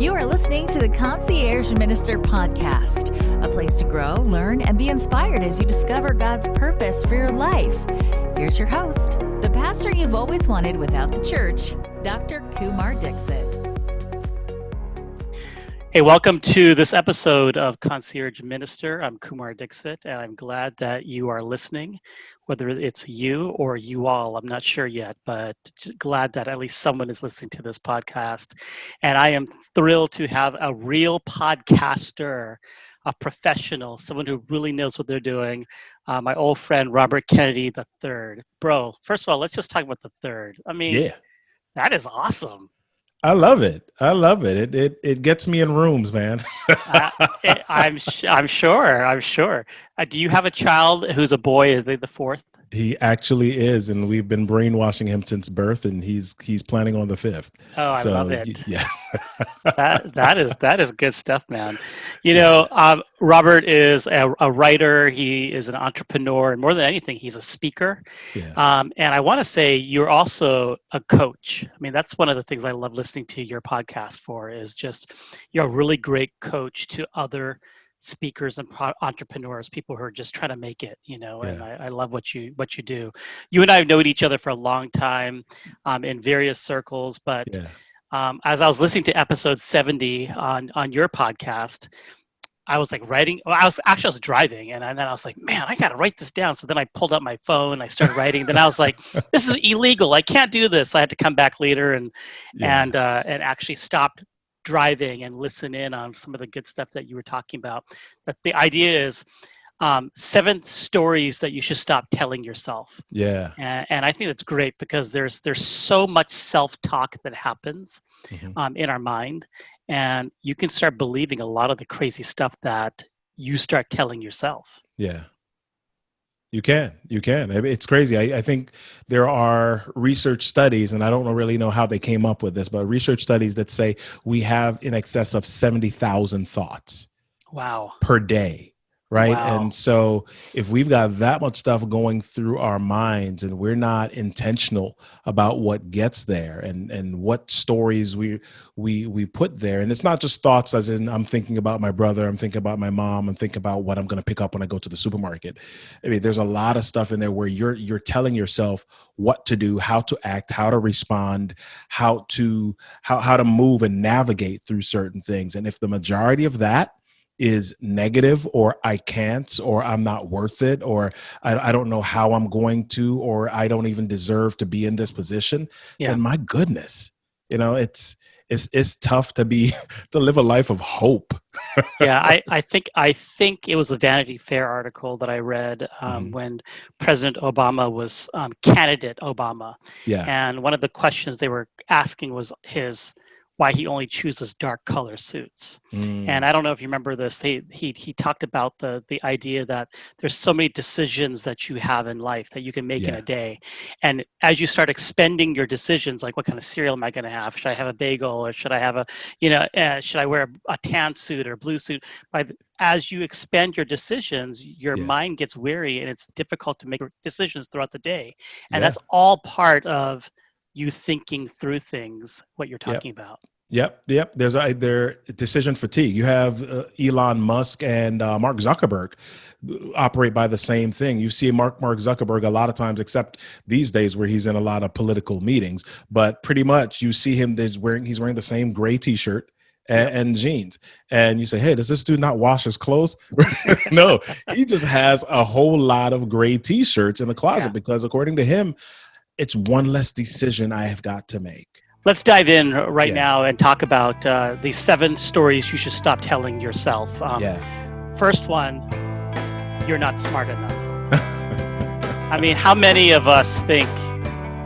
You are listening to the Concierge Minister Podcast, a place to grow, learn, and be inspired as you discover God's purpose for your life. Here's your host, the pastor you've always wanted without the church, Dr. Kumar Dixit. Hey, welcome to this episode of Concierge Minister. I'm Kumar Dixit, and I'm glad that you are listening, whether it's you or you all. I'm not sure yet, but just glad that at least someone is listening to this podcast. And I am thrilled to have a real podcaster, a professional, someone who really knows what they're doing, my old friend, Robert Kennedy III. Bro, first of all, let's just talk about the third. I mean, That is awesome. I love it. It gets me in rooms, man. I'm sure. Do you have a child who's a boy? Is they the fourth? He actually is, and we've been brainwashing him since birth, and he's planning on the fifth. Oh, I love it. Yeah, that is good stuff, man. You know, Robert is a writer. He is an entrepreneur, and more than anything, he's a speaker. Yeah. And I want to say you're also a coach. I mean, that's one of the things I love listening to your podcast for. Is just you're a really great coach to other speakers and entrepreneurs, people who are just trying to make it, you know. Yeah. And I love what you do. You and I have known each other for a long time in various circles, but as I was listening to episode 70 on your podcast, I was like writing. Well, I was driving, and then I was like, man, I got to write this down. So then I pulled up my phone, I started writing. Then I was like, this is illegal. I can't do this. I had to come back later and actually stop driving and listen in on some of the good stuff that you were talking about. That the idea is 7 stories that you should stop telling yourself. Yeah. And I think that's great because there's so much self-talk that happens in our mind, and you can start believing a lot of the crazy stuff that you start telling yourself. Yeah. You can. It's crazy. I think there are research studies, and I don't really know how they came up with this, but research studies that say we have in excess of 70,000 thoughts. Wow. Per day. Right. Wow. And so if we've got that much stuff going through our minds and we're not intentional about what gets there and what stories we put there, and it's not just thoughts as in I'm thinking about my brother, I'm thinking about my mom, I'm thinking about what I'm going to pick up when I go to the supermarket. I mean, there's a lot of stuff in there where you're telling yourself what to do, how to act, how to respond, how to move and navigate through certain things. And if the majority of that is negative, or I can't, or I'm not worth it, or I don't know how I'm going to, or I don't even deserve to be in this position, then my goodness, you know, it's tough to live a life of hope. Yeah, I think it was a Vanity Fair article that I read when President Obama was candidate Obama. Yeah. And one of the questions they were asking was why he only chooses dark color suits. And I don't know if you remember this. He talked about the idea that there's so many decisions that you have in life that you can make in a day. And as you start expending your decisions, like what kind of cereal am I going to have? Should I have a bagel, or should I have should I wear a tan suit or a blue suit? As you expend your decisions, your mind gets weary, and it's difficult to make decisions throughout the day. And that's all part of you thinking through things, what you're talking about. Yep. There's decision fatigue. You have Elon Musk and Mark Zuckerberg operate by the same thing. You see Mark Zuckerberg a lot of times, except these days where he's in a lot of political meetings, but pretty much you see him he's wearing the same gray t-shirt and jeans. And you say, hey, does this dude not wash his clothes? No, he just has a whole lot of gray t-shirts in the closet because according to him, it's one less decision I have got to make. Let's dive in right now and talk about these 7 stories you should stop telling yourself. First one, you're not smart enough. I mean, how many of us think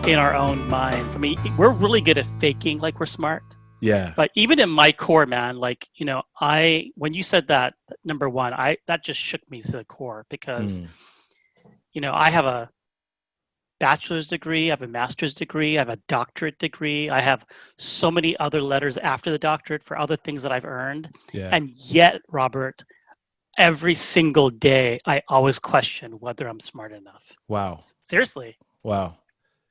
in our own minds? I mean, we're really good at faking like we're smart. Yeah. But even in my core, man, like, you know, when you said that, number one, that just shook me to the core because, you know, I have a bachelor's degree, I have a master's degree, I have a doctorate degree. I have so many other letters after the doctorate for other things that I've earned. Yeah. And yet, Robert, every single day, I always question whether I'm smart enough. Wow. Seriously. Wow.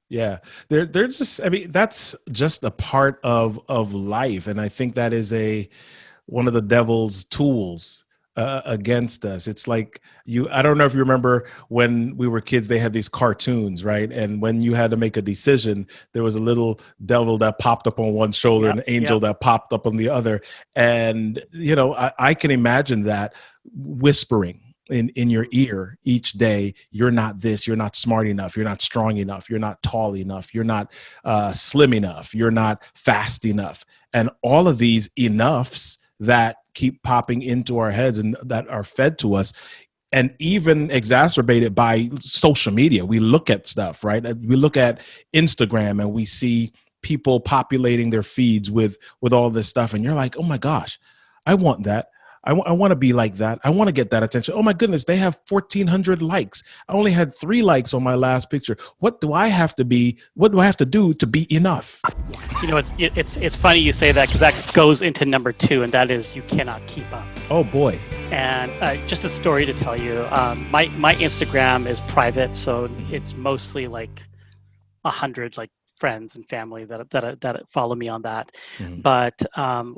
Yeah. They're just, I mean, that's just a part of life. And I think that is one of the devil's tools against us. It's like I don't know if you remember when we were kids, they had these cartoons, right? And when you had to make a decision, there was a little devil that popped up on one shoulder and an angel that popped up on the other. And, I can imagine that whispering in your ear each day, you're not this, you're not smart enough, you're not strong enough, you're not tall enough, you're not slim enough, you're not fast enough. And all of these enoughs that keep popping into our heads and that are fed to us, and even exacerbated by social media. We look at stuff, right? We look at Instagram and we see people populating their feeds with all this stuff. And you're like, oh my gosh, I want that. I want to be like that. I want to get that attention. Oh my goodness, they have 1,400 likes. I only had 3 likes on my last picture. What do I have to be? What do I have to do to be enough? It's funny you say that, because that goes into number 2, and that is you cannot keep up. Oh boy. And just a story to tell you. My Instagram is private, so it's mostly like 100 friends and family that follow me on that. Mm-hmm. But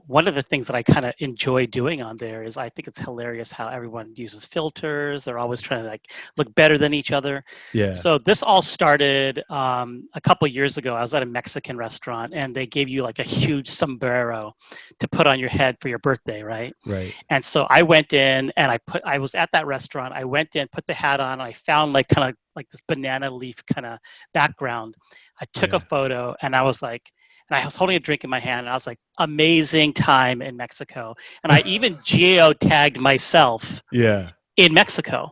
one of the things that I kind of enjoy doing on there is I think it's hilarious how everyone uses filters. They're always trying to look better than each other. Yeah. So this all started a couple years ago. I was at a Mexican restaurant and they gave you a huge sombrero to put on your head for your birthday, right? Right. And so I went in and I was at that restaurant. I went in, put the hat on, and I found kind of this banana leaf kind of background. I took a photo and I was and I was holding a drink in my hand and I was like, amazing time in Mexico. And I even geotagged myself in Mexico.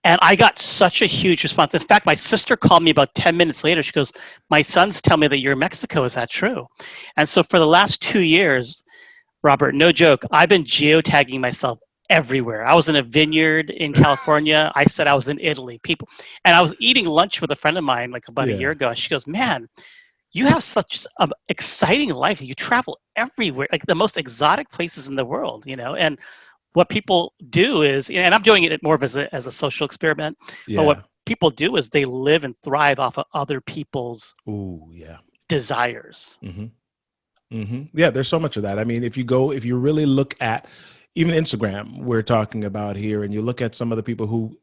And I got such a huge response. In fact, my sister called me about 10 minutes later. She goes, my sons tell me that you're in Mexico. Is that true? And so for the last 2 years, Robert, no joke, I've been geotagging myself everywhere. I was in a vineyard in California. I said I was in Italy. And I was eating lunch with a friend of mine about a year ago. And she goes, man, you have such an exciting life. You travel everywhere, the most exotic places in the world, And what people do is, and I'm doing it more of as a social experiment, but what people do is they live and thrive off of other people's desires. Mm-hmm. Mm-hmm. Yeah, there's so much of that. I mean, if you really look at even Instagram, we're talking about here, and you look at some of the people who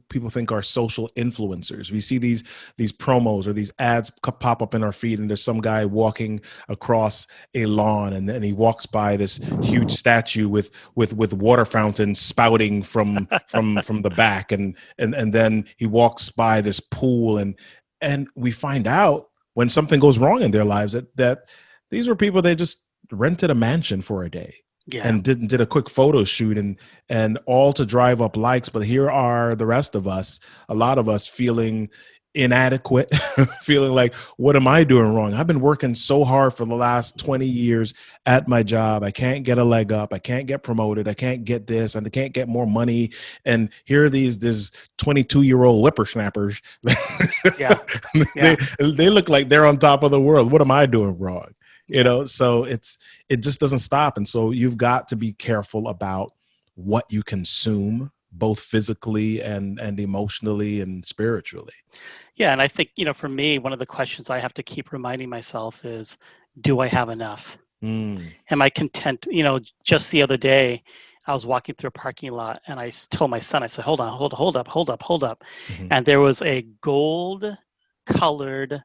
people think are social influencers. We see these promos or these ads pop up in our feed, and there's some guy walking across a lawn, and then he walks by this huge statue with water fountains spouting from the back, and then he walks by this pool, and we find out when something goes wrong in their lives that these were people that just rented a mansion for a day. Yeah. And did a quick photo shoot and all to drive up likes. But here are the rest of us, a lot of us feeling inadequate, feeling like, what am I doing wrong? I've been working so hard for the last 20 years at my job. I can't get a leg up. I can't get promoted. I can't get this, and I can't get more money. And here are these 22-year-old whippersnappers. They look like they're on top of the world. What am I doing wrong? So it just doesn't stop. And so you've got to be careful about what you consume, both physically and emotionally and spiritually. Yeah. And I think, for me, one of the questions I have to keep reminding myself is, do I have enough? Am I content? Just the other day, I was walking through a parking lot and I told my son, I said, hold up. Mm-hmm. And there was a gold colored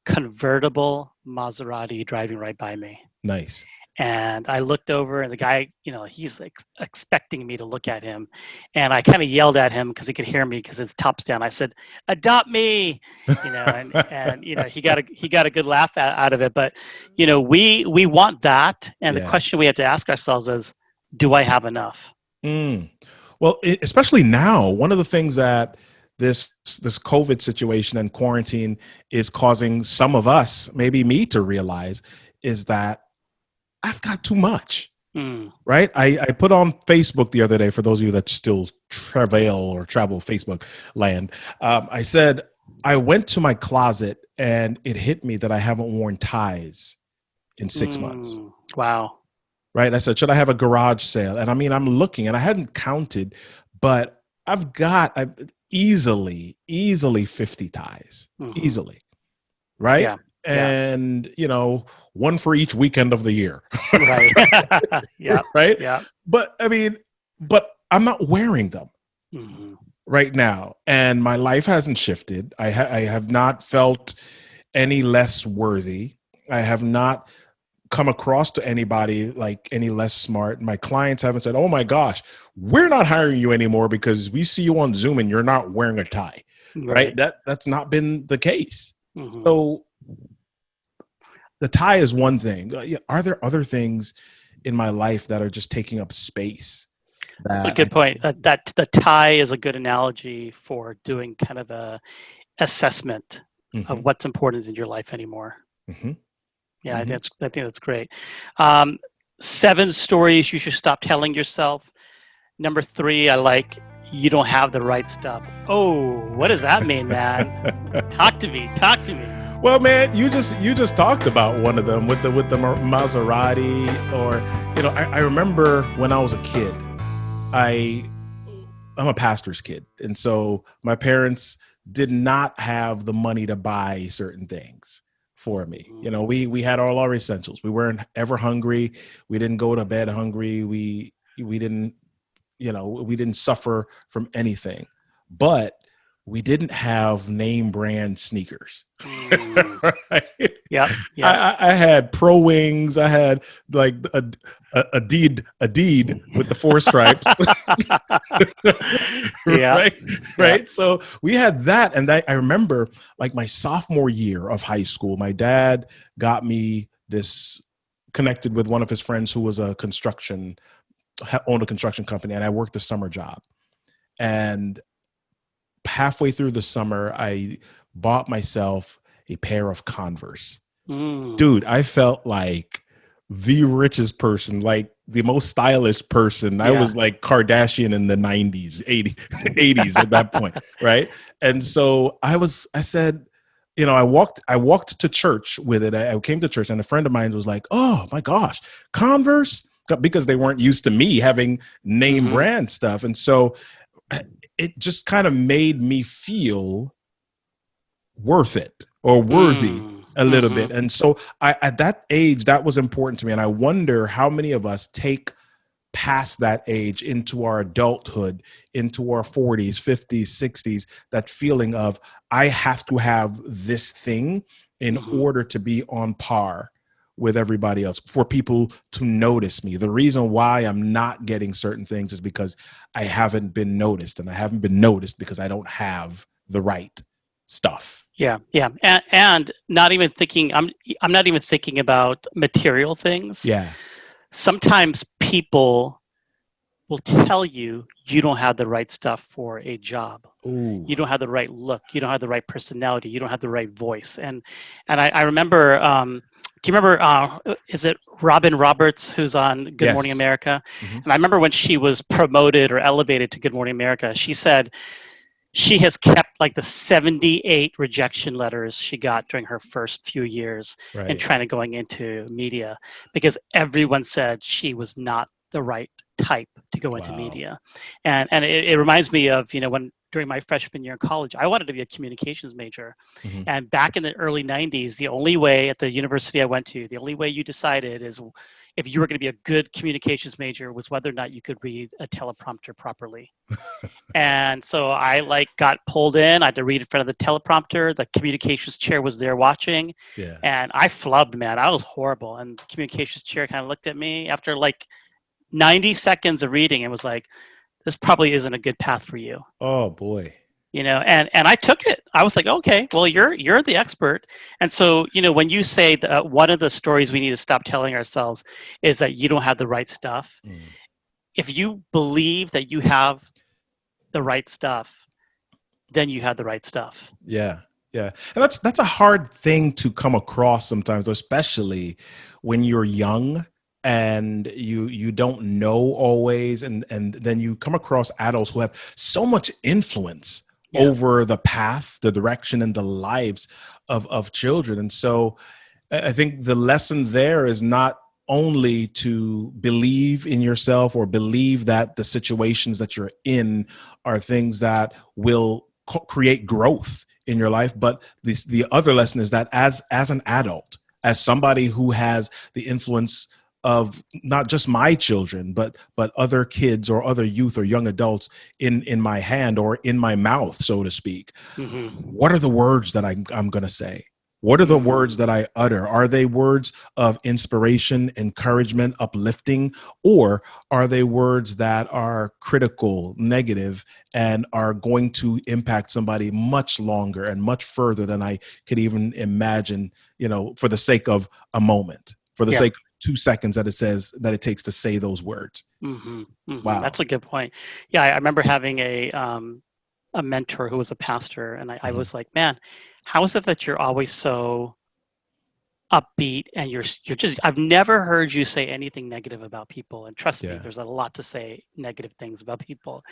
convertible Maserati driving right by me. Nice. And I looked over, and the guy, he's expecting me to look at him, and I kind of yelled at him because he could hear me because his top's down. I said, "Adopt me," and he got a good laugh out of it. But we want that, and the question we have to ask ourselves is, do I have enough? Well, especially now, one of the things that this COVID situation and quarantine is causing some of us, maybe me, to realize is that I've got too much, right? I put on Facebook the other day, for those of you that still travel Facebook land. I said, I went to my closet and it hit me that I haven't worn ties in 6 months. Wow. Right. I said, should I have a garage sale? And I mean, I'm looking and I hadn't counted, but I've easily 50 ties, easily. right? Yeah. And, one for each weekend of the year. Right. Yeah. Right. Yeah. But I'm not wearing them Mm-hmm. right now. And my life hasn't shifted. I have not felt any less worthy. I have not come across to anybody like any less smart. My clients haven't said, "Oh my gosh, we're not hiring you anymore because we see you on Zoom and you're not wearing a tie." Right? That's not been the case. Mm-hmm. So the tie is one thing. Are there other things in my life that are just taking up space? That's a good point. That the tie is a good analogy for doing kind of a assessment of what's important in your life anymore. Mm-hmm. Yeah, I think that's great. 7 stories you should stop telling yourself. Number 3, I like, you don't have the right stuff. Oh, what does that mean, man? Talk to me. Well, man, you just talked about one of them with the Maserati, or I remember when I was a kid, I'm a pastor's kid, and so my parents did not have the money to buy certain things for me. We had all our essentials. We weren't ever hungry. We didn't go to bed hungry. We didn't we didn't suffer from anything, but we didn't have name brand sneakers. Right? Yeah. I had Pro Wings. I had like a Adidas with the 4 stripes. Yeah. Right. So we had that. And I remember like my sophomore year of high school, my dad got me connected with one of his friends who was owned a construction company. And I worked a summer job. And halfway through the summer, I bought myself a pair of Converse. Dude, I felt like the richest person, like the most stylish person. I was like Kardashian in the 90s, 80s at that point, right? And so I said, I walked to church with it. I came to church and a friend of mine was like, "Oh my gosh, Converse," because they weren't used to me having name brand stuff. And so it just kind of made me feel worth it or worthy a little bit. And so at that age, that was important to me. And I wonder how many of us take past that age into our adulthood, into our 40s, 50s, 60s, that feeling of, I have to have this thing in order to be on par with everybody else, for people to notice me. The reason why I'm not getting certain things is because I haven't been noticed, and I haven't been noticed because I don't have the right stuff. Yeah. And not even thinking, I'm not even thinking about material things. Yeah. Sometimes people will tell you don't have the right stuff for a job. Ooh. You don't have the right look. You don't have the right personality. You don't have the right voice. And I remember, do you remember, is it Robin Roberts who's on Good Morning America? And I remember when she was promoted or elevated to Good Morning America, she said she has kept like the 78 rejection letters she got during her first few years in trying to going into media, because everyone said she was not the right type to go into media. And it reminds me of, when during my freshman year in college, I wanted to be a communications major. And back in the early 90s, the only way at the university I went to, the only way you decided is if you were going to be a good communications major was whether or not you could read a teleprompter properly. And so I got pulled in. I had to read in front of the teleprompter. The communications chair was there watching. And I flubbed, man. I was horrible. And the communications chair kind of looked at me after 90 seconds of reading and was like, this probably isn't a good path for you. Oh boy. And I took it. I was like, okay, well, you're the expert. And so, when you say that one of the stories we need to stop telling ourselves is that you don't have the right stuff. If you believe that you have the right stuff, then you have the right stuff. Yeah. And that's a hard thing to come across sometimes, especially when you're young and you don't know always, and then you come across adults who have so much influence over the path, the direction, and the lives of children. And so I think the lesson there is not only to believe in yourself or believe that the situations that you're in are things that will create growth in your life. But the other lesson is that as an adult, as somebody who has the influence of not just my children, but other kids or other youth or young adults in my hand or in my mouth, so to speak. Mm-hmm. What are the words that I'm going to say? What are the words that I utter? Are they words of inspiration, encouragement, uplifting, or are they words that are critical, negative, and are going to impact somebody much longer and much further than I could even imagine, for the sake of a moment, for the sake of 2 seconds that it takes to say those words. Mm-hmm. Mm-hmm. Wow. That's a good point. Yeah. I remember having a mentor who was a pastor, and I was like, man, how is it that you're always so upbeat and you're just, I've never heard you say anything negative about people. And trust me, there's a lot to say negative things about people.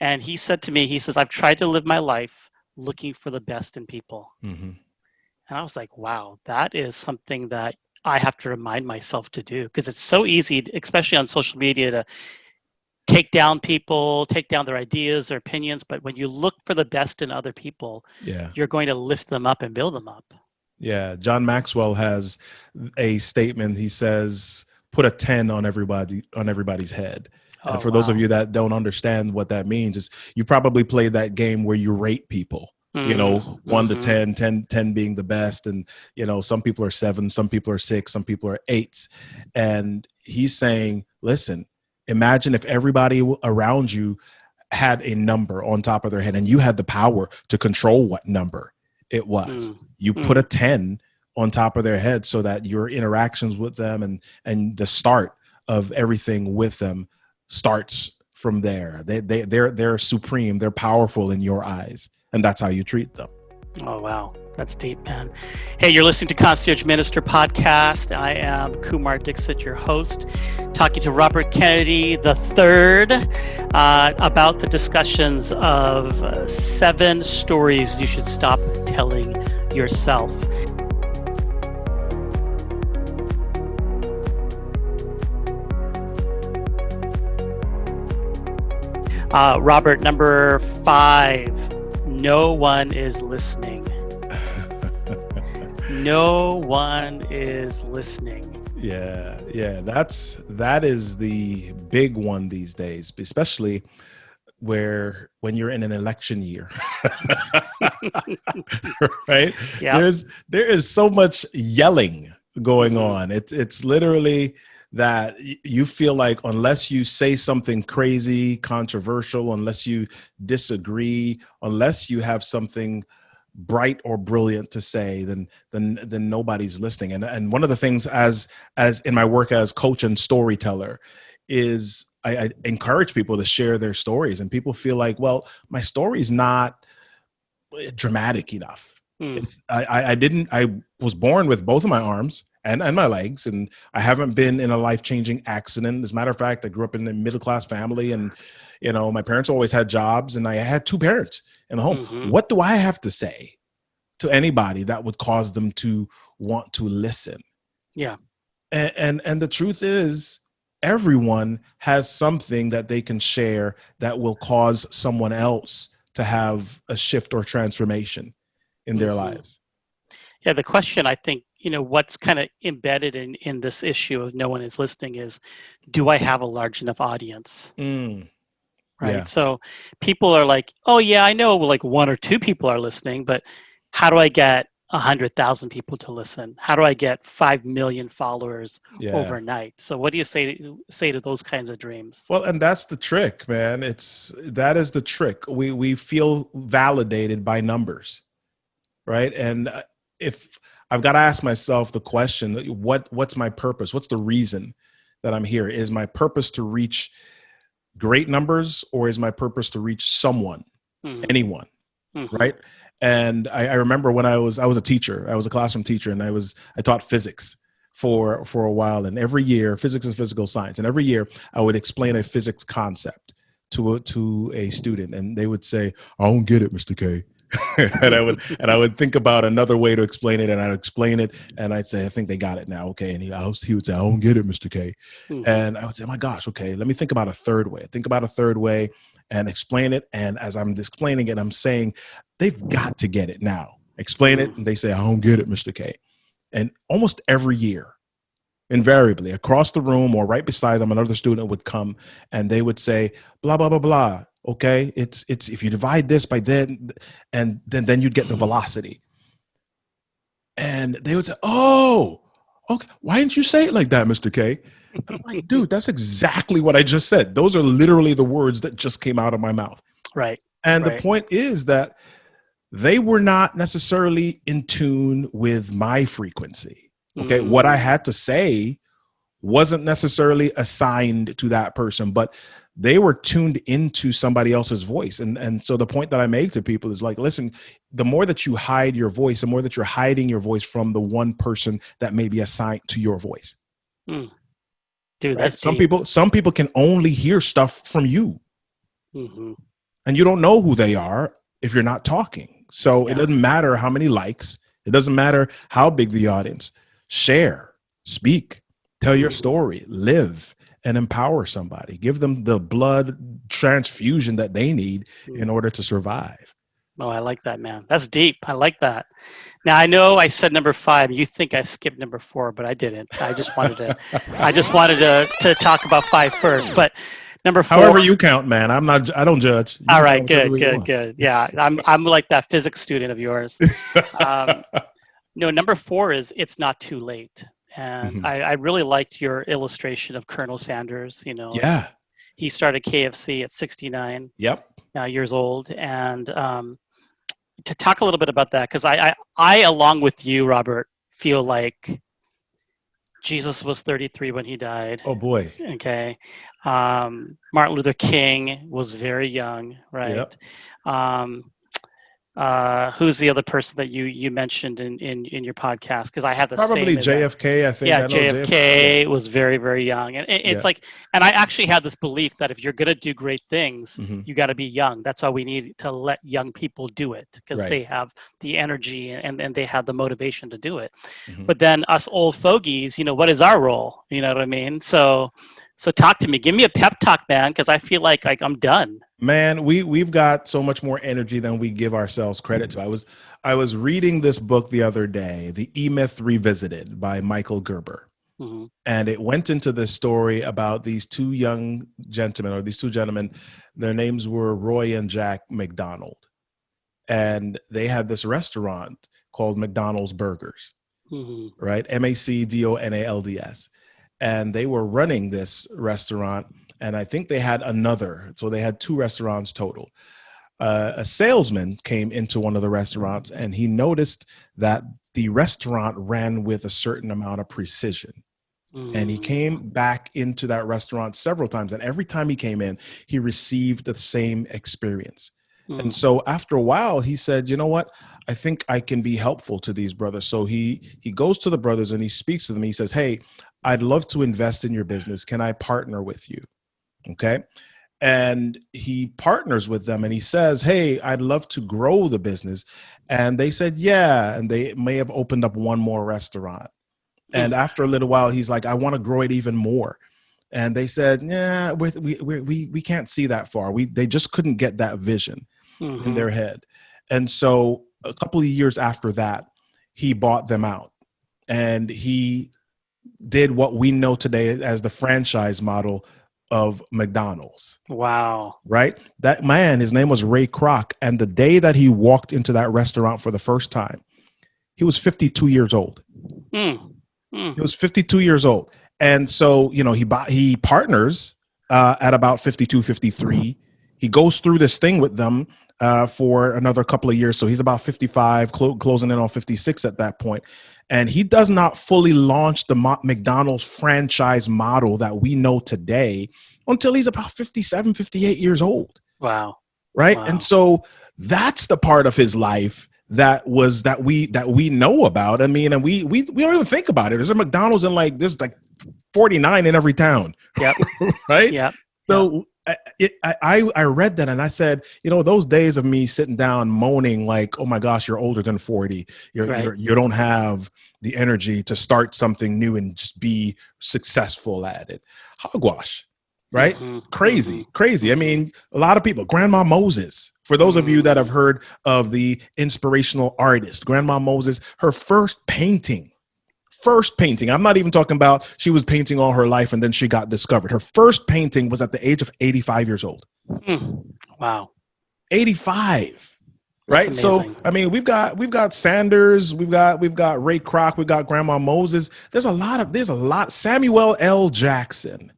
And he said to me, he says, I've tried to live my life looking for the best in people. Mm-hmm. And I was like, wow, that is something that I have to remind myself to do, because it's so easy, especially on social media, to take down people, take down their ideas, their opinions. But when you look for the best in other people, you're going to lift them up and build them up. Yeah. John Maxwell has a statement. He says, put a 10 on everybody's head. And for those of you that don't understand what that means, is you probably played that game where you rate people, 1 to 10 being the best. And, some people are 7, some people are 6, some people are 8s. And he's saying, listen, imagine if everybody around you had a number on top of their head and you had the power to control what number it was. You put a 10 on top of their head so that your interactions with them and the start of everything with them starts from there. They're supreme. They're powerful in your eyes. And that's how you treat them. Oh, wow. That's deep, man. Hey, you're listening to Concierge Minister Podcast. I am Kumar Dixit, your host, talking to Robert Kennedy III about the discussions of 7 stories you should stop telling yourself. Robert, number 5, no one is listening. No one is listening. Yeah. That is the big one these days, especially when you're in an election year. Right? Yeah. There is so much yelling going on. It's literally that you feel like unless you say something crazy, controversial, unless you disagree, unless you have something bright or brilliant to say, then nobody's listening. And one of the things as in my work as coach and storyteller is I encourage people to share their stories, and people feel like, well, my story's not dramatic enough. I was born with both of my arms and my legs, and I haven't been in a life-changing accident. As a matter of fact, I grew up in a middle-class family, and my parents always had jobs, and I had 2 parents in the home. Mm-hmm. What do I have to say to anybody that would cause them to want to listen? Yeah. And the truth is, everyone has something that they can share that will cause someone else to have a shift or transformation in their lives. Yeah, the question, I think, what's kind of embedded in this issue of no one is listening is, do I have a large enough audience? Right. Yeah. So people are like, oh yeah, I know like 1 or 2 people are listening, but how do I get 100,000 people to listen? How do I get 5 million followers overnight? So what do you say to those kinds of dreams? Well, and that's the trick, man. That is the trick. We feel validated by numbers, right? And if I've got to ask myself the question, what's my purpose? What's the reason that I'm here? Is my purpose to reach great numbers, or is my purpose to reach someone, anyone, right? And I remember when I was a teacher, I was a classroom teacher, and I taught physics for a while. And every year, physics and physical science, and every year I would explain a physics concept to a student, and they would say, "I don't get it, Mr. K." and I would think about another way to explain it, and I'd explain it, and I'd say, I think they got it now. Okay. And he would say, I don't get it, Mr. K. Mhm. And I would say, my gosh, okay, let me think about a third way. Think about a third way and explain it. And as I'm explaining it, I'm saying, they've got to get it now. Explain it. And they say, I don't get it, Mr. K. And almost every year, invariably, across the room or right beside them, another student would come and they would say, blah, blah, blah, blah. Okay, it's if you divide this by then, and then you'd get the velocity. And they would say, oh, okay, why didn't you say it like that, Mr. K? And I'm like, dude, that's exactly what I just said. Those are literally the words that just came out of my mouth. Right. And Right. the point is that they were not necessarily in tune with my frequency. Okay, what I had to say wasn't necessarily assigned to that person, but they were tuned into somebody else's voice. And so the point that I make to people is like, listen, the more that you hide your voice, the more that you're hiding your voice from the one person that may be assigned to your voice. Dude, Right? that's Some people can only hear stuff from you. Mm-hmm. And you don't know who they are if you're not talking. So it doesn't matter how many likes. It doesn't matter how big the audience. Share, speak, tell your story, live, and empower somebody. Give them the blood transfusion that they need in order to survive. Oh, I like that, man. That's deep. I like that. Now, I know I said number 5. You think I skipped number 4, but I didn't. I just wanted to talk about 5 first. But number 4. However you count, man. I don't judge. You All can right, count whichever way you want. good. Yeah, I'm like that physics student of yours. No, number 4 is It's Not Too Late. And I really liked your illustration of Colonel Sanders. You know, Yeah. he started KFC at 69 Yep. years old. And to talk a little bit about that, because I, along with you, Robert, feel like Jesus was 33 when he died. Oh boy. Okay. Martin Luther King was very young, right? Yep. Who's the other person that you mentioned in your podcast? Because I had the Probably same JFK, I think. Yeah, I know JFK was very, very young. And it's like, and I actually had this belief that if you're going to do great things, you got to be young. That's why we need to let young people do it, because they have the energy and they have the motivation to do it. But then us old fogies, you know, what is our role? You know what I mean? So talk to me. Give me a pep talk, man, because I feel like I'm done. Man, we've got so much more energy than we give ourselves credit to. I was reading this book the other day, The E-Myth Revisited by Michael Gerber. And it went into this story about these two gentlemen. Their names were Roy and Jack McDonald. And they had this restaurant called McDonald's Burgers, right? McDonalds. And they were running this restaurant. And I think they had another. So they had 2 restaurants total. A salesman came into one of the restaurants and he noticed that the restaurant ran with a certain amount of precision. And he came back into that restaurant several times. And every time he came in, he received the same experience. And so after a while, he said, you know what? I think I can be helpful to these brothers. So he goes to the brothers and he speaks to them. He says, hey, I'd love to invest in your business. Can I partner with you? Okay. And he partners with them and he says, hey, I'd love to grow the business. And they said, yeah. And they may have opened up one more restaurant. And after a little while, he's like, I want to grow it even more. And they said, yeah, we can't see that far. They just couldn't get that vision in their head. And so a couple of years after that, he bought them out and he did what we know today as the franchise model of McDonald's. Wow. Right? That man, his name was Ray Kroc. And the day that he walked into that restaurant for the first time, he was 52 years old. He was 52 years old. And so, you know, he partners at about 52, 53. He goes through this thing with them for another couple of years. So he's about 55, closing in on 56 at that point. And he does not fully launch the McDonald's franchise model that we know today until he's about 57, 58 years old. Wow. Right. Wow. And so that's the part of his life that we know about. I mean, and we don't even think about it. There's a McDonald's there's like 49 in every town. Yep. Right. Yep. So I read that and I said, those days of me sitting down moaning like, oh my gosh, you're older than 40. You don't have the energy to start something new and just be successful at it. Hogwash, right? Crazy. I mean, a lot of people, Grandma Moses, for those of you that have heard of the inspirational artist, Grandma Moses, her first painting, I'm not even talking about she was painting all her life and then she got discovered. Her first painting was at the age of 85 years old. Wow. 85. Right. So, I mean, we've got Sanders, we've got Ray Kroc, we've got Grandma Moses. There's a lot. Samuel L. Jackson,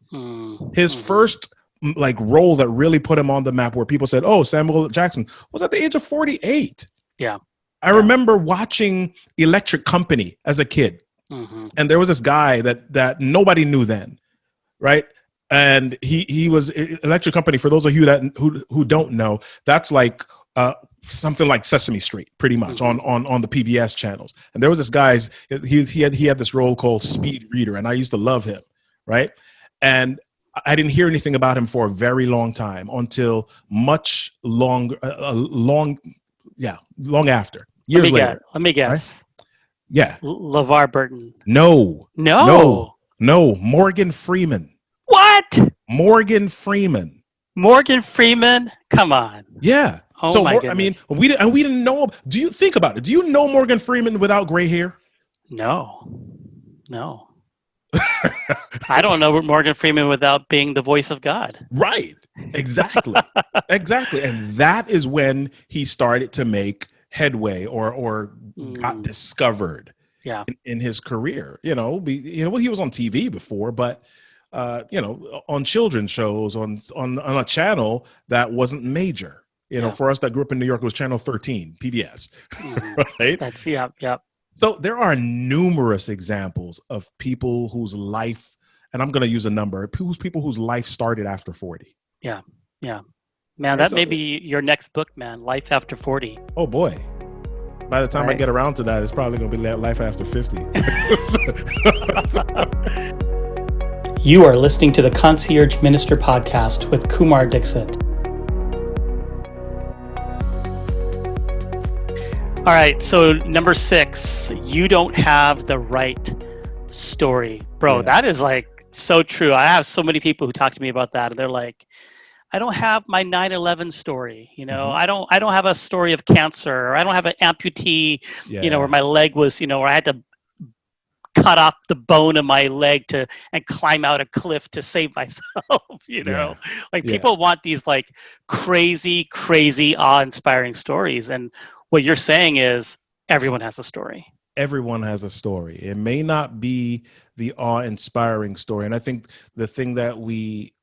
his first like role that really put him on the map where people said, oh, Samuel L. Jackson was at the age of 48. Yeah. I remember watching Electric Company as a kid. And there was this guy that nobody knew then, right? And he was Electric Company. For those of you who don't know, that's like something like Sesame Street, pretty much on the PBS channels. And there was this guy. He had this role called Speed Reader, and I used to love him, right? And I didn't hear anything about him for a very long time until much long after. Years later. Let me guess. Right? Yeah. LeVar Burton. No. Morgan Freeman. What? Morgan Freeman. Come on. Yeah. Oh my goodness. I mean, we didn't know. Do you think about it? Do you know Morgan Freeman without gray hair? No. I don't know Morgan Freeman without being the voice of God. Right. Exactly. And that is when he started to make headway or got discovered in his career. He was on TV before, but on children's shows on a channel that wasn't major. For us that grew up in New York, it was Channel 13, PBS. Right? That's yep. So there are numerous examples of people whose life, and I'm going to use a number, people whose life started after 40. Yeah. Man, that may be your next book, man. Life After 40. Oh boy. By the time I get around to that, it's probably going to be Life After 50. You are listening to the Concierge Minister Podcast with Kumar Dixit. All right, so number 6, you don't have the right story. Bro, that is like so true. I have so many people who talk to me about that, and they're like, I don't have my 9/11 story. I don't have a story of cancer, or I don't have an amputee, where my leg was, where I had to cut off the bone of my leg and climb out a cliff to save myself. People want these like crazy, awe-inspiring stories. And what you're saying is everyone has a story. Everyone has a story. It may not be the awe-inspiring story. And I think the thing that we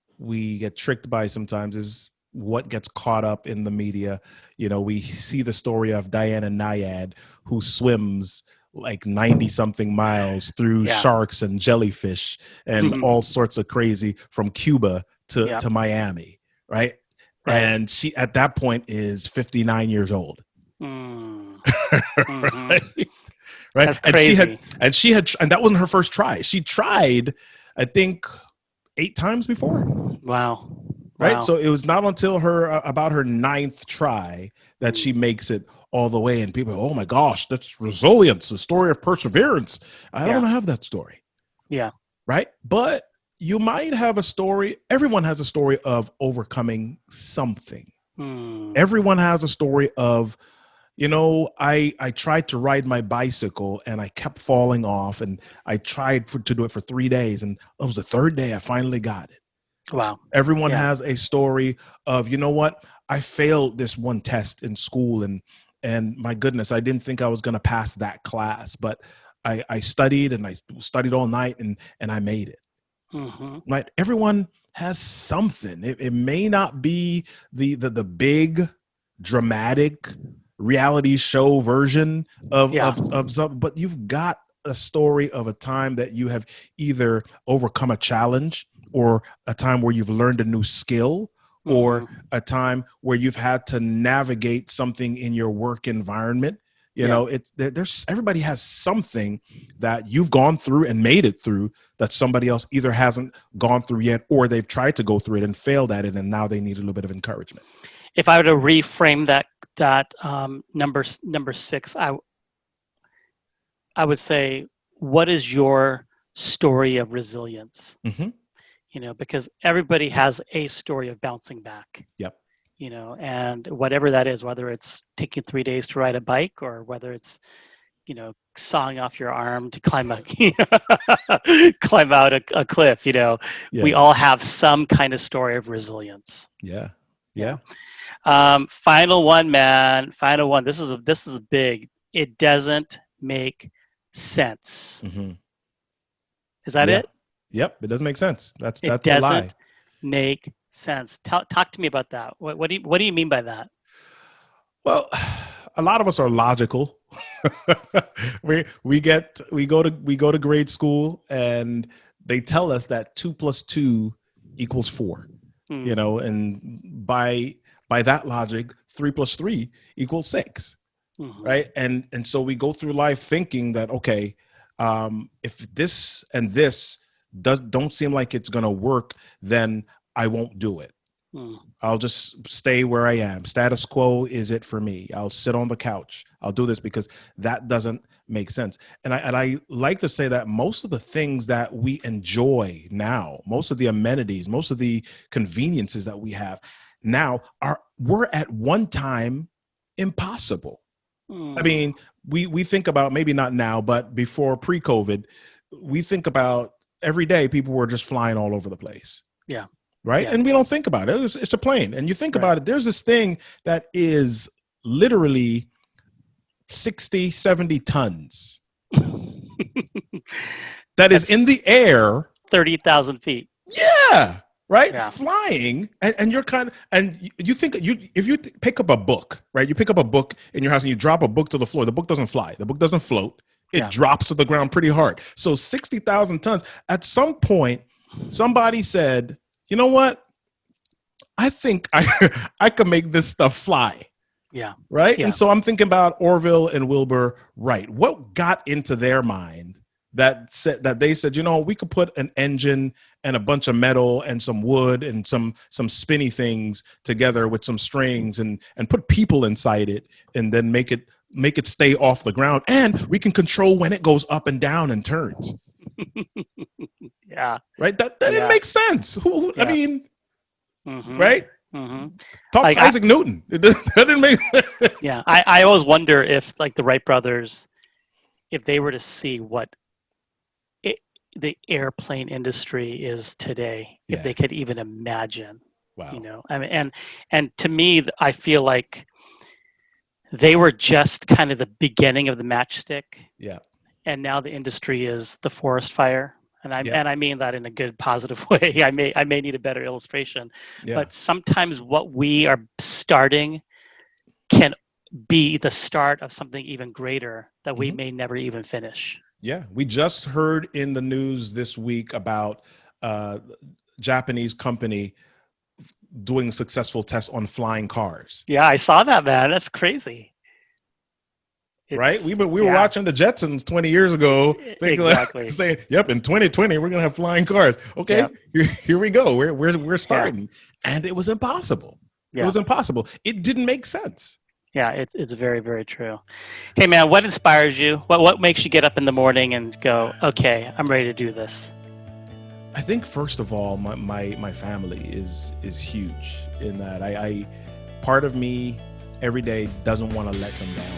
get tricked by sometimes is what gets caught up in the media. We see the story of Diana Nyad, who swims like 90-something miles through sharks and jellyfish and all sorts of crazy from Cuba to Miami, right? And she, at that point, is 59 years old. Right? That's crazy. And that wasn't her first try. She tried, I think, 8 times before. Wow. Right. So it was not until about her 9th try that she makes it all the way. And people, oh my gosh, that's resilience, a story of perseverance. I don't have that story. Yeah. Right. But you might have a story. Everyone has a story of overcoming something. Everyone has a story of, I tried to ride my bicycle and I kept falling off, and I tried to do it for 3 days. And it was the 3rd day I finally got it. Wow. Everyone has a story of, I failed this one test in school and my goodness, I didn't think I was going to pass that class, but I studied and I studied all night and I made it. Right. Everyone has something. It may not be the big dramatic reality show version of something, but you've got a story of a time that you have either overcome a challenge, or a time where you've learned a new skill, or a time where you've had to navigate something in your work environment, You know, it's there's everybody has something that you've gone through and made it through that somebody else either hasn't gone through yet, or they've tried to go through it and failed at it, and now they need a little bit of encouragement. If I were to reframe that number 6, I would say, what is your story of resilience? Mm-hmm. You know, because everybody has a story of bouncing back. Yep. You know, and whatever that is, whether it's taking 3 days to ride a bike, or whether it's, you know, sawing off your arm to climb out a cliff, you know, we all have some kind of story of resilience. Yeah. Final one, man. Final one. This is big. It doesn't make sense. Mm-hmm. Is that it? Yep. It doesn't make sense. That's it the lie. doesn't make sense. Talk to me about that. What do you mean by that? Well, a lot of us are logical. we go to grade school and they tell us that 2 + 2 = 4. You know, and by that logic, 3 + 3 = 6. Mm-hmm. Right? And so we go through life thinking that, okay, if this and this don't seem like it's going to work, then I won't do it. I'll just stay where I am. Status quo is it for me. I'll sit on the couch. I'll do this because that doesn't make sense. And I like to say that most of the things that we enjoy now, most of the amenities, most of the conveniences that we have now were at one time impossible. I mean, we think about, maybe not now, but before pre-COVID, we think about every day people were just flying all over the place. Yeah. Right. Yeah. And we don't think about it. It's a plane. And you think about it. There's this thing that is literally 60, 70 tons that is in the air. 30,000 feet. Yeah. Right. Yeah. Flying. And you're you think if you pick up a book, right? You pick up a book in your house and you drop a book to the floor. The book doesn't fly. The book doesn't float. It drops to the ground pretty hard. So 60,000 tons. At some point, somebody said, you know what? I think I could make this stuff fly. Yeah. Right. Yeah. And so I'm thinking about Orville and Wilbur Wright. What got into their mind that they said, you know, we could put an engine and a bunch of metal and some wood and some spinny things together with some strings and put people inside it and then make it stay off the ground, and we can control when it goes up and down and turns. Yeah. Right? That didn't make sense. I mean, right? Mm-hmm. Talk like Isaac Newton. That didn't make sense. Yeah. I always wonder if, like, the Wright brothers, if they were to see what the airplane industry is today, if they could even imagine. Wow. You know, I mean, and to me, I feel like they were just kind of the beginning of the matchstick. Yeah. And now the industry is the forest fire. And I mean that in a good, positive way. I may need a better illustration. Yeah. But sometimes what we are starting can be the start of something even greater that we may never even finish. Yeah. We just heard in the news this week about Japanese company doing successful tests on flying cars. Yeah, I saw that, man. That's crazy. Right? We were watching the Jetsons 20 years ago, exactly. Saying, "Yep, in 2020 we're gonna have flying cars." Okay, here we go. We're starting, and it was impossible. Yeah. It was impossible. It didn't make sense. Yeah, it's very, very true. Hey, man, what inspires you? What makes you get up in the morning and go, "Okay, I'm ready to do this"? I think first of all, my family is huge in that I part of me every day doesn't want to let them down.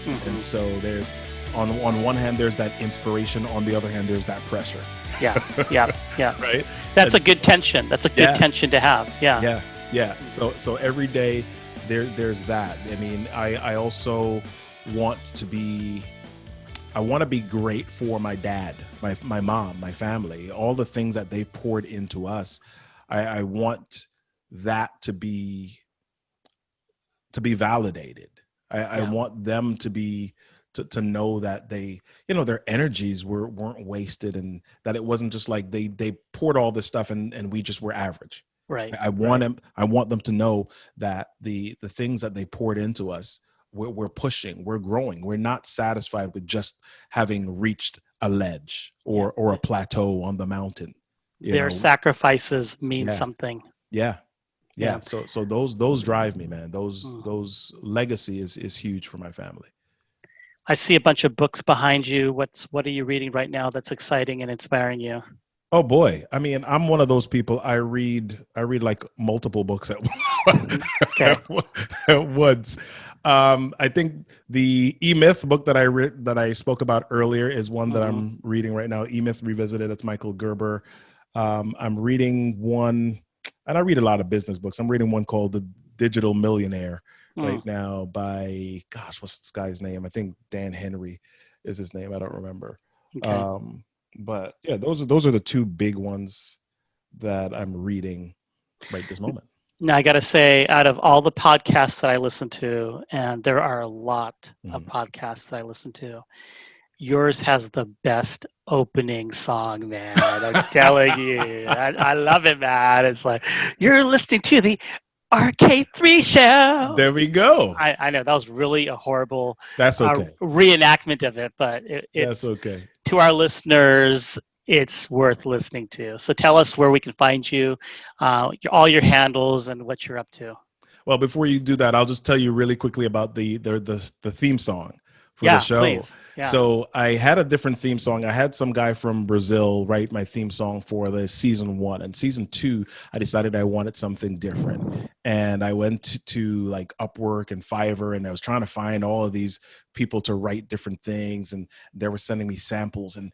Mm-hmm. And so there's on one hand there's that inspiration, on the other hand there's that pressure. Yeah. Right? That's a good tension. That's a good tension to have. Yeah. So every day there's that. I mean, I also want to be great for my dad, my mom, my family, all the things that they've poured into us. I want that to be validated. I want them to know that they, you know, their energies weren't wasted, and that it wasn't just like they poured all this stuff and we just were average. Right. I want them to know that the things that they poured into us we're pushing, we're growing. We're not satisfied with just having reached a ledge or a plateau on the mountain. Their sacrifices mean Yeah. something. Yeah. Yeah. So those drive me, man. Those legacy is huge for my family. I see a bunch of books behind you. What are you reading right now that's exciting and inspiring you? Oh boy. I mean, I'm one of those people. I read like multiple books at once. I think the E-Myth book that I spoke about earlier is one that I'm reading right now. E-Myth Revisited. It's Michael Gerber. I'm reading one, and I read a lot of business books. I'm reading one called The Digital Millionaire right now by, gosh, what's this guy's name? I think Dan Henry is his name. I don't remember. Okay. But yeah, those are the two big ones that I'm reading right this moment. Now, I got to say, out of all the podcasts that I listen to, and there are a lot of podcasts that I listen to, yours has the best opening song, man. I'm telling you. I love it, man. It's like, you're listening to the RK3 Show. There we go. I know that was really a horrible That's okay. reenactment of it, but it's That's okay. To our listeners, it's worth listening to. So tell us where we can find you, all your handles, and what you're up to. Well, before you do that, I'll just tell you really quickly about the theme song for the show. Please. Yeah. So I had a different theme song. I had some guy from Brazil write my theme song for the season 1. And season 2, I decided I wanted something different. And I went to like Upwork and Fiverr, and I was trying to find all of these people to write different things. And they were sending me samples, and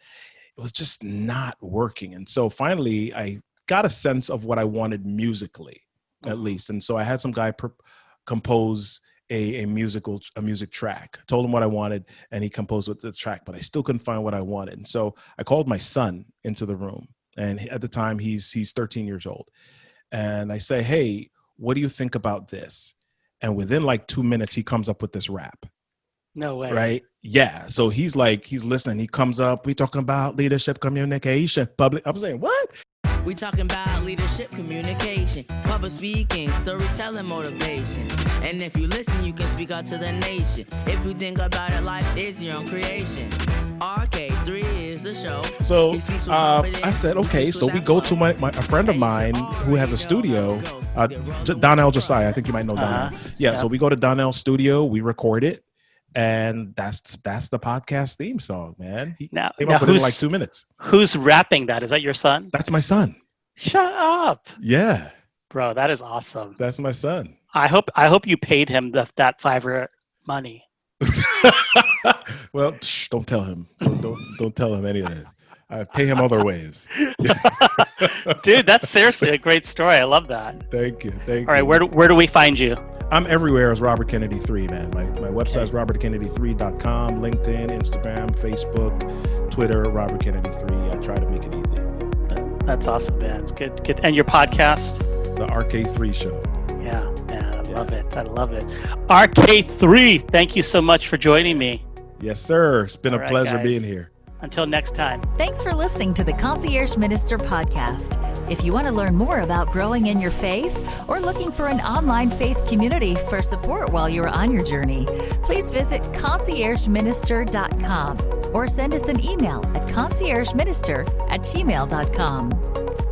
it was just not working. And so finally, I got a sense of what I wanted musically, at least. And so I had some guy compose a music track. I told him what I wanted, and he composed with the track, but I still couldn't find what I wanted. And so I called my son into the room, and at the time he's 13 years old. And I say, hey, what do you think about this? And within like 2 minutes, he comes up with this rap. No way. Right? Yeah. So he's listening. He comes up, we talking about leadership, communication, public. I'm saying, what? We talking about leadership, communication, public speaking, storytelling, motivation. And if you listen, you can speak out to the nation. If you think about it, life is your own creation. RK3 is the show. So I said, okay. So we go to a friend of mine who has a studio, Donnell Josiah. I think you might know Donnell. Yeah. So we go to Donnell's studio. We record it. And that's the podcast theme song, man. He came up with it in like 2 minutes. Who's rapping that? Is that your son? That's my son. Shut up. Yeah. Bro, that is awesome. That's my son. I hope you paid him that Fiverr money. Well, don't tell him. Don't tell him any of this. I pay him other ways. Dude, that's seriously a great story. I love that. Thank you. All right, where do we find you? I'm everywhere as Robert Kennedy 3, man. My website is robertkennedy3.com, LinkedIn, Instagram, Facebook, Twitter, Robert Kennedy 3. I try to make it easy. That's awesome, man. It's good. And your podcast? The RK3 Show. Yeah, man. I love it. RK3, thank you so much for joining me. Yes, sir. It's been All a right, pleasure guys. being here. Until next time. Thanks for listening to the Concierge Minister podcast. If you want to learn more about growing in your faith or looking for an online faith community for support while you're on your journey, please visit conciergeminister.com or send us an email at conciergeminister@gmail.com.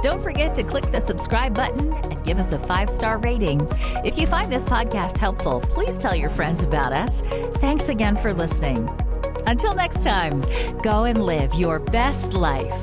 Don't forget to click the subscribe button and give us a 5-star rating. If you find this podcast helpful, please tell your friends about us. Thanks again for listening. Until next time, go and live your best life.